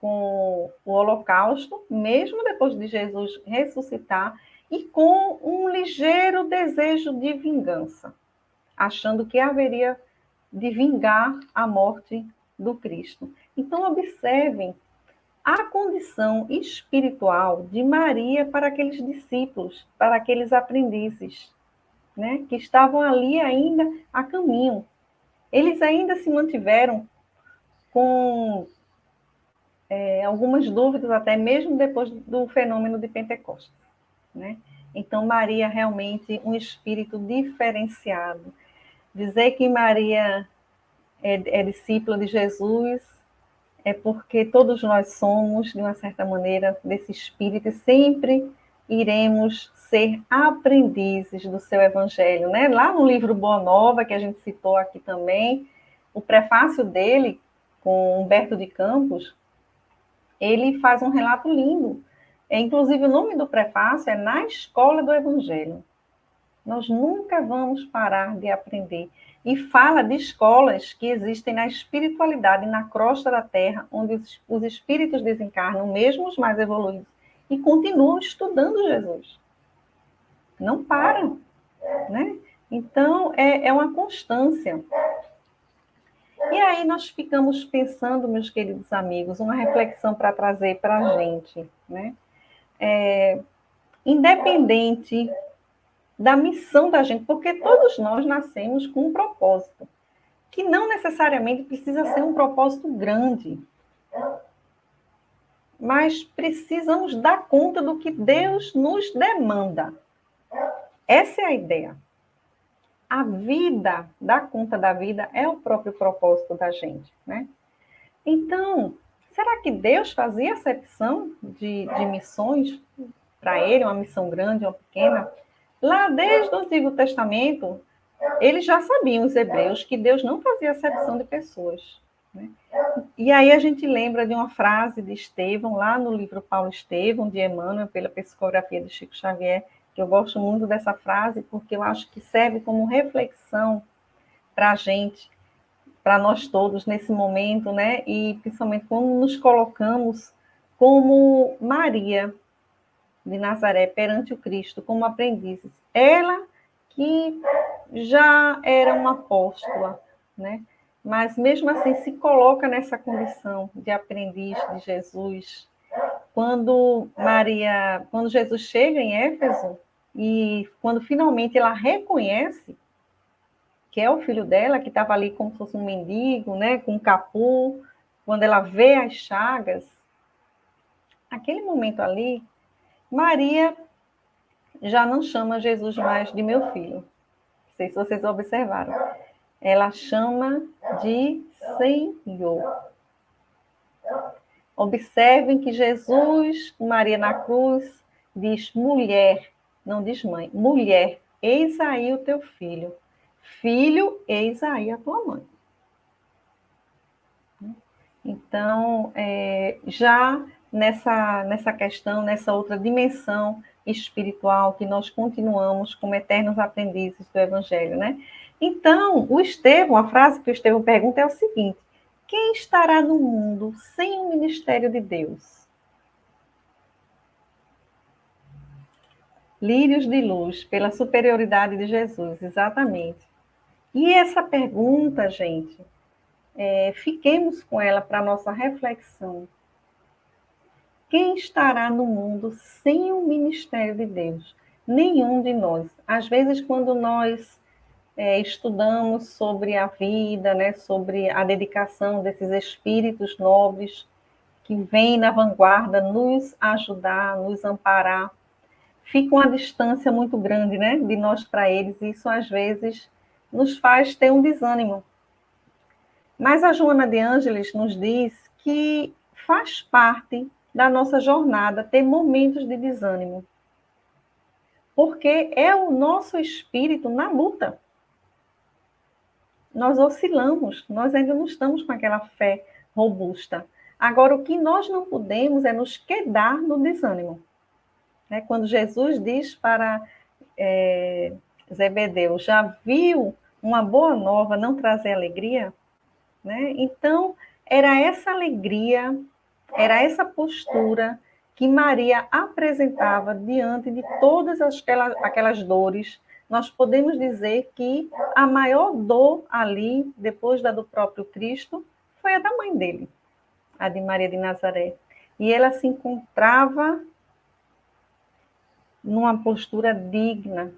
com o Holocausto, mesmo depois de Jesus ressuscitar, e com um ligeiro desejo de vingança, achando que haveria de vingar a morte do Cristo. Então, observem a condição espiritual de Maria para aqueles discípulos, para aqueles aprendizes, né, que estavam ali ainda a caminho. Eles ainda se mantiveram com algumas dúvidas, até mesmo depois do fenômeno de Pentecostes, né? Então, Maria realmente um espírito diferenciado. Dizer que Maria é discípula de Jesus é porque todos nós somos, de uma certa maneira, desse espírito e sempre iremos ser aprendizes do seu evangelho, né? Lá no livro Boa Nova, que a gente citou aqui também, o prefácio dele, com Humberto de Campos, ele faz um relato lindo. Inclusive, o nome do prefácio é Na Escola do Evangelho. Nós nunca vamos parar de aprender. E fala de escolas que existem na espiritualidade, na crosta da terra, onde os espíritos desencarnam, mesmo os mais evoluídos, e continuam estudando Jesus. Não param, né? Então, é uma constância. E aí nós ficamos pensando, meus queridos amigos, uma reflexão para trazer para a gente, né? Independente da missão da gente, porque todos nós nascemos com um propósito, que não necessariamente precisa ser um propósito grande, mas precisamos dar conta do que Deus nos demanda. Essa é a ideia. A vida, dar conta da vida, é o próprio propósito da gente, né? Então, será que Deus fazia acepção de missões para ele, uma missão grande, uma pequena? Lá desde o Antigo Testamento, eles já sabiam, os hebreus, que Deus não fazia acepção de pessoas, né? E aí a gente lembra de uma frase de Estevão, lá no livro Paulo Estevão, de Emmanuel, pela psicografia de Chico Xavier, que eu gosto muito dessa frase, porque eu acho que serve como reflexão para a gente, para nós todos nesse momento, né? E principalmente quando nos colocamos como Maria de Nazaré perante o Cristo, como aprendizes. Ela que já era uma apóstola, né? Mas mesmo assim se coloca nessa condição de aprendiz de Jesus. Quando Jesus chega em Éfeso e quando finalmente ela reconhece que é o filho dela, que estava ali como se fosse um mendigo, né, com um capuz, quando ela vê as chagas, naquele momento ali, Maria já não chama Jesus mais de meu filho. Não sei se vocês observaram. Ela chama de Senhor. Observem que Jesus, Maria na cruz, diz mulher, não diz mãe, mulher, eis aí o teu filho. Filho, eis aí a tua mãe. Então, já nessa questão, nessa outra dimensão espiritual, que nós continuamos como eternos aprendizes do Evangelho, né? Então, a frase que o Estevão pergunta é o seguinte: quem estará no mundo sem o ministério de Deus? Lírios de luz, pela superioridade de Jesus, exatamente. E essa pergunta, gente, fiquemos com ela para nossa reflexão. Quem estará no mundo sem o ministério de Deus? Nenhum de nós. Às vezes, quando nós estudamos sobre a vida, né, sobre a dedicação desses espíritos nobres que vêm na vanguarda nos ajudar, nos amparar, fica uma distância muito grande, né, de nós para eles, e isso às vezes nos faz ter um desânimo. Mas a Joana de Ângeles nos diz que faz parte da nossa jornada ter momentos de desânimo, porque é o nosso espírito na luta. Nós oscilamos, nós ainda não estamos com aquela fé robusta. Agora, o que nós não podemos é nos quedar no desânimo. Quando Jesus diz para Zebedeu, já viu uma boa nova não trazer alegria? Então, era essa alegria, era essa postura que Maria apresentava diante de todas aquelas dores. Nós podemos dizer que a maior dor ali, depois da do próprio Cristo, foi a da mãe dele, a de Maria de Nazaré. E ela se encontrava numa postura digna,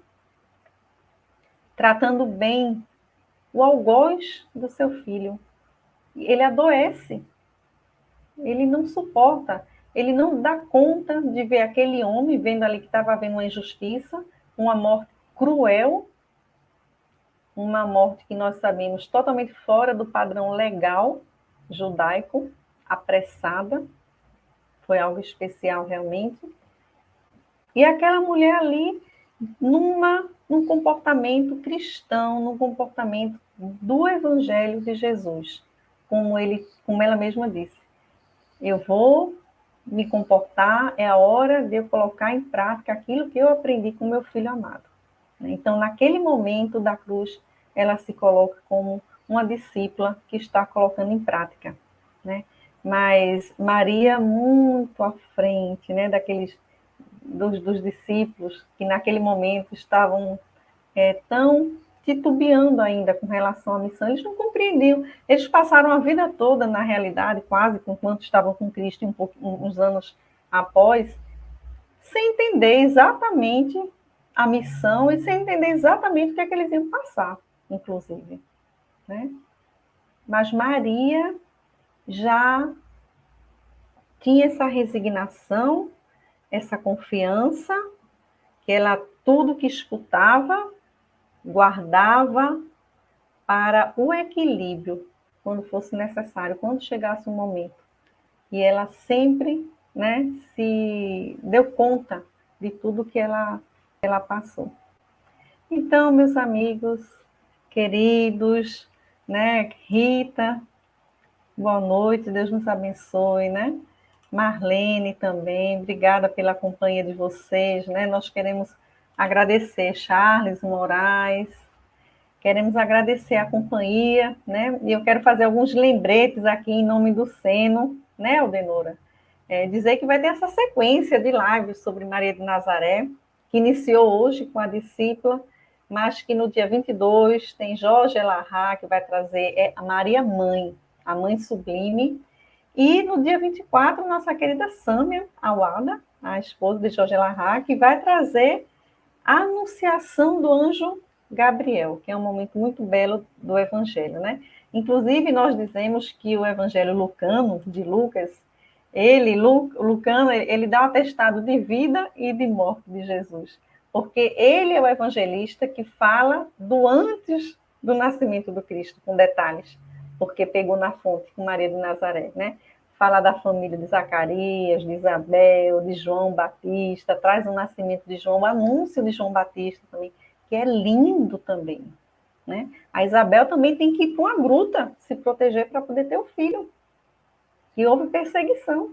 tratando bem o algoz do seu filho. Ele adoece, ele não suporta, ele não dá conta de ver aquele homem, vendo ali que estava havendo uma injustiça, uma morte cruel, uma morte que nós sabemos totalmente fora do padrão legal judaico, apressada, foi algo especial realmente. E aquela mulher ali, num comportamento cristão, num comportamento do Evangelho de Jesus, como ela mesma disse. Eu vou me comportar, é a hora de eu colocar em prática aquilo que eu aprendi com meu filho amado. Então, naquele momento da cruz, ela se coloca como uma discípula que está colocando em prática, Mas Maria muito à frente, dos discípulos que naquele momento estavam tão titubeando ainda com relação à missão, eles não compreendiam. Eles passaram a vida toda, na realidade, quase, enquanto estavam com Cristo, uns anos após, sem entender exatamente a missão e sem entender exatamente o que é que eles iam passar, inclusive. Mas Maria já tinha essa resignação, essa confiança, que ela tudo que escutava, guardava para o equilíbrio, quando fosse necessário, quando chegasse um momento. E ela sempre se deu conta de tudo que ela passou. Então, meus amigos queridos, Rita, boa noite, Deus nos abençoe, Marlene também, obrigada pela companhia de vocês, Nós queremos agradecer Charles Moraes, queremos agradecer a companhia, E eu quero fazer alguns lembretes aqui em nome do Seno, Aldenora? Dizer que vai ter essa sequência de lives sobre Maria de Nazaré, que iniciou hoje com a discípula, mas que no dia 22 tem Jorge Elahá, que vai trazer a Maria Mãe, a Mãe Sublime, e no dia 24, nossa querida Sâmia Awada, a esposa de Jorge Elahá, que vai trazer a anunciação do anjo Gabriel, que é um momento muito belo do Evangelho, Inclusive, nós dizemos que o Evangelho lucano, de Lucas, Lucano, ele dá o atestado de vida e de morte de Jesus, porque ele é o evangelista que fala do antes do nascimento do Cristo, com detalhes, porque pegou na fonte com Maria de Nazaré, Fala da família de Zacarias, de Isabel, de João Batista, traz o nascimento de João, o anúncio de João Batista também, que é lindo também, A Isabel também tem que ir para uma gruta se proteger para poder ter o filho. E houve perseguição,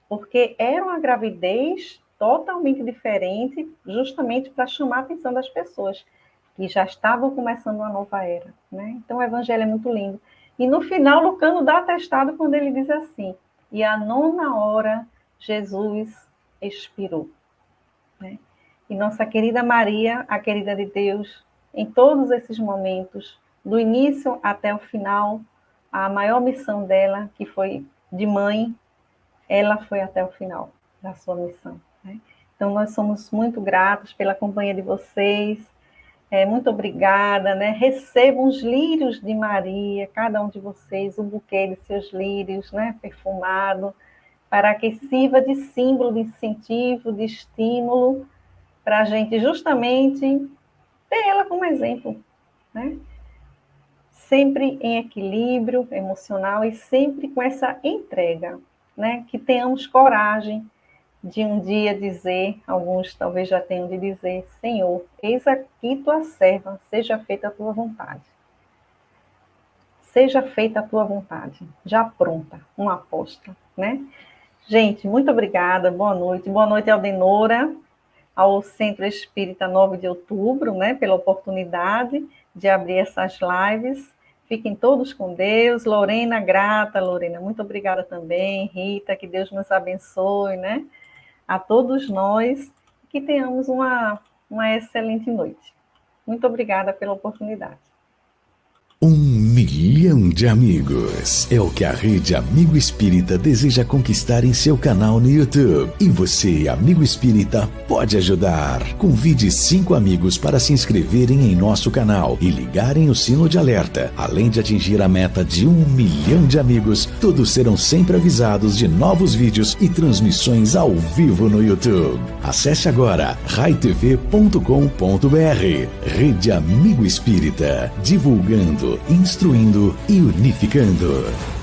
porque era uma gravidez totalmente diferente, justamente para chamar a atenção das pessoas, que já estavam começando uma nova era. Então, o Evangelho é muito lindo. E no final, Lucano dá atestado quando ele diz assim, e à 9ª Jesus expirou. E nossa querida Maria, a querida de Deus, em todos esses momentos, do início até o final, a maior missão dela, que foi de mãe, ela foi até o final da sua missão. Então, nós somos muito gratos pela companhia de vocês, muito obrigada, Recebam os lírios de Maria, cada um de vocês, o buquê de seus lírios, perfumado, para que sirva de símbolo, de incentivo, de estímulo, para a gente justamente ter ela como exemplo, Sempre em equilíbrio emocional e sempre com essa entrega. né, que tenhamos coragem de um dia dizer, alguns talvez já tenham de dizer, Senhor, eis aqui tua serva, seja feita a tua vontade. Seja feita a tua vontade, já pronta, uma aposta, né? Gente, muito obrigada, boa noite, Aldenora, ao Centro Espírita 9 de Outubro, né, pela oportunidade de abrir essas lives. Fiquem todos com Deus. Lorena, grata, Lorena, muito obrigada também. Rita, que Deus nos abençoe, né? A todos nós, que tenhamos uma excelente noite. Muito obrigada pela oportunidade. 1 milhão de amigos é o que a Rede Amigo Espírita deseja conquistar em seu canal no YouTube. E você, amigo espírita, pode ajudar. Convide 5 amigos para se inscreverem em nosso canal e ligarem o sino de alerta. Além de atingir a meta de 1 milhão de amigos, todos serão sempre avisados de novos vídeos e transmissões ao vivo no YouTube. Acesse agora raitv.com.br. Rede Amigo Espírita, divulgando, instruindo e unificando.